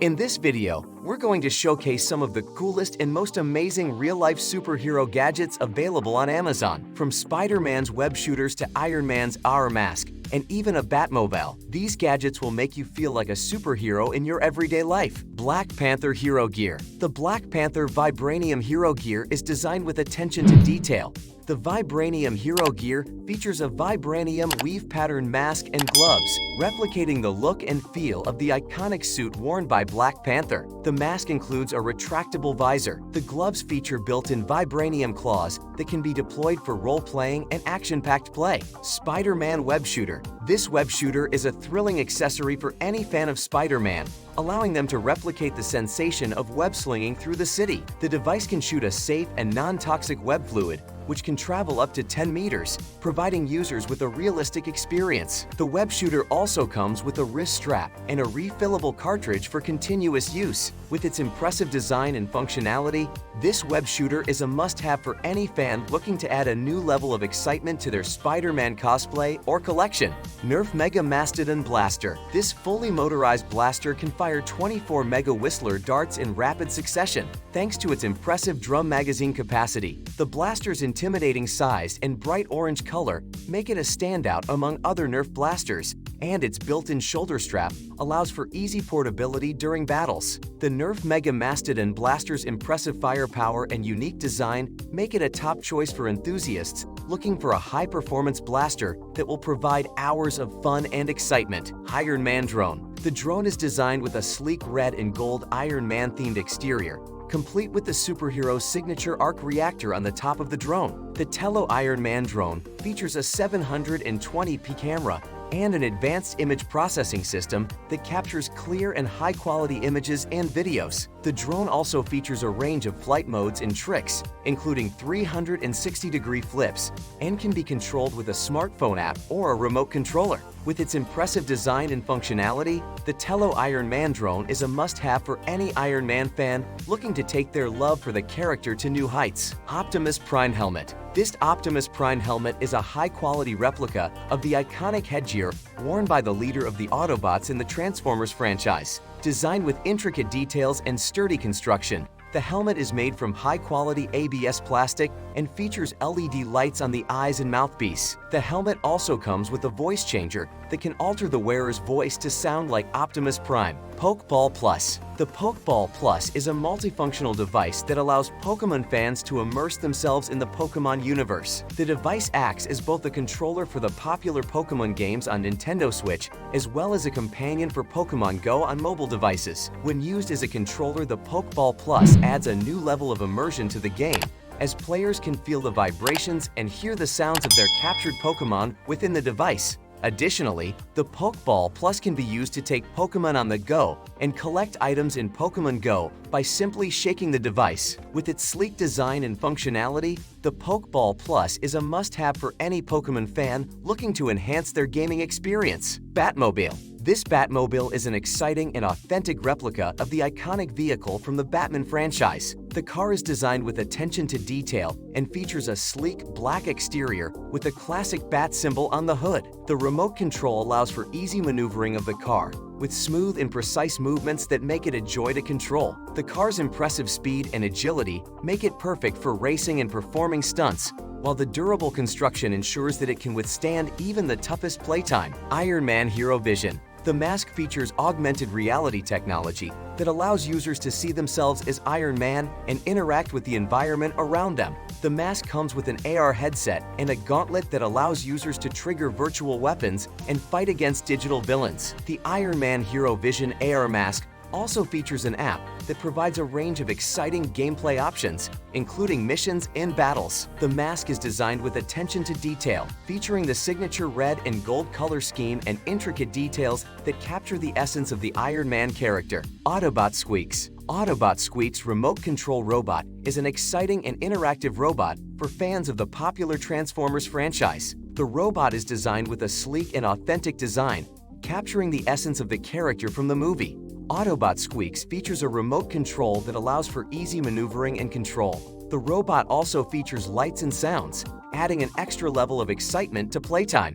In this video, we're going to showcase some of the coolest and most amazing real-life superhero gadgets available on Amazon. From Spider-Man's web shooters to Iron Man's AR mask, and even a Batmobile, these gadgets will make you feel like a superhero in your everyday life. Black Panther Hero Gear. The Black Panther Vibranium Hero Gear is designed with attention to detail. The Vibranium Hero Gear features a vibranium weave pattern mask and gloves, replicating the look and feel of the iconic suit worn by Black Panther. The mask includes a retractable visor. The gloves feature built-in vibranium claws that can be deployed for role-playing and action-packed play. Spider-Man Web Shooter. This web shooter is a thrilling accessory for any fan of Spider-Man, allowing them to replicate the sensation of web slinging through the city. The device can shoot a safe and non-toxic web fluid, which can travel up to 10 meters, providing users with a realistic experience. The web shooter also comes with a wrist strap and a refillable cartridge for continuous use. With its impressive design and functionality, this web shooter is a must-have for any fan looking to add a new level of excitement to their Spider-Man cosplay or collection. Nerf Mega Mastodon Blaster. This fully motorized blaster can fire 24 Mega Whistler darts in rapid succession. Thanks to its impressive drum magazine capacity, the blaster's intimidating size and bright orange color make it a standout among other Nerf blasters, and its built-in shoulder strap allows for easy portability during battles. The Nerf Mega Mastodon Blaster's impressive firepower and unique design make it a top choice for enthusiasts looking for a high-performance blaster that will provide hours of fun and excitement. Iron Man Drone. The drone is designed with a sleek red and gold Iron Man-themed exterior, complete with the superhero's signature arc reactor on the top of the drone. The Tello Iron Man drone features a 720p camera and an advanced image processing system that captures clear and high-quality images and videos. The drone also features a range of flight modes and tricks, including 360-degree flips, and can be controlled with a smartphone app or a remote controller. With its impressive design and functionality, the Tello Iron Man drone is a must-have for any Iron Man fan looking to take their love for the character to new heights. Optimus Prime Helmet. This Optimus Prime helmet is a high-quality replica of the iconic headgear worn by the leader of the Autobots in the Transformers franchise. Designed with intricate details and sturdy construction, the helmet is made from high-quality ABS plastic and features LED lights on the eyes and mouthpiece. The helmet also comes with a voice changer that can alter the wearer's voice to sound like Optimus Prime. Pokeball Plus. The Pokeball Plus is a multifunctional device that allows Pokémon fans to immerse themselves in the Pokémon universe. The device acts as both a controller for the popular Pokémon games on Nintendo Switch, as well as a companion for Pokémon Go on mobile devices. When used as a controller, the Pokeball Plus adds a new level of immersion to the game, as players can feel the vibrations and hear the sounds of their captured Pokémon within the device. Additionally, the Pokeball Plus can be used to take Pokémon on the go and collect items in Pokémon Go by simply shaking the device. With its sleek design and functionality, the Pokeball Plus is a must-have for any Pokémon fan looking to enhance their gaming experience. Batmobile. This Batmobile is an exciting and authentic replica of the iconic vehicle from the Batman franchise. The car is designed with attention to detail and features a sleek black exterior with a classic bat symbol on the hood. The remote control allows for easy maneuvering of the car, with smooth and precise movements that make it a joy to control. The car's impressive speed and agility make it perfect for racing and performing stunts, while the durable construction ensures that it can withstand even the toughest playtime. Iron Man Hero Vision. The mask features augmented reality technology that allows users to see themselves as Iron Man and interact with the environment around them. The mask comes with an AR headset and a gauntlet that allows users to trigger virtual weapons and fight against digital villains. The Iron Man Hero Vision AR mask also features an app that provides a range of exciting gameplay options, including missions and battles. The mask is designed with attention to detail, featuring the signature red and gold color scheme and intricate details that capture the essence of the Iron Man character. Autobot Squeaks. Autobot Squeaks Remote Control Robot is an exciting and interactive robot for fans of the popular Transformers franchise. The robot is designed with a sleek and authentic design, capturing the essence of the character from the movie. Autobot Squeaks features a remote control that allows for easy maneuvering and control. The robot also features lights and sounds, adding an extra level of excitement to playtime.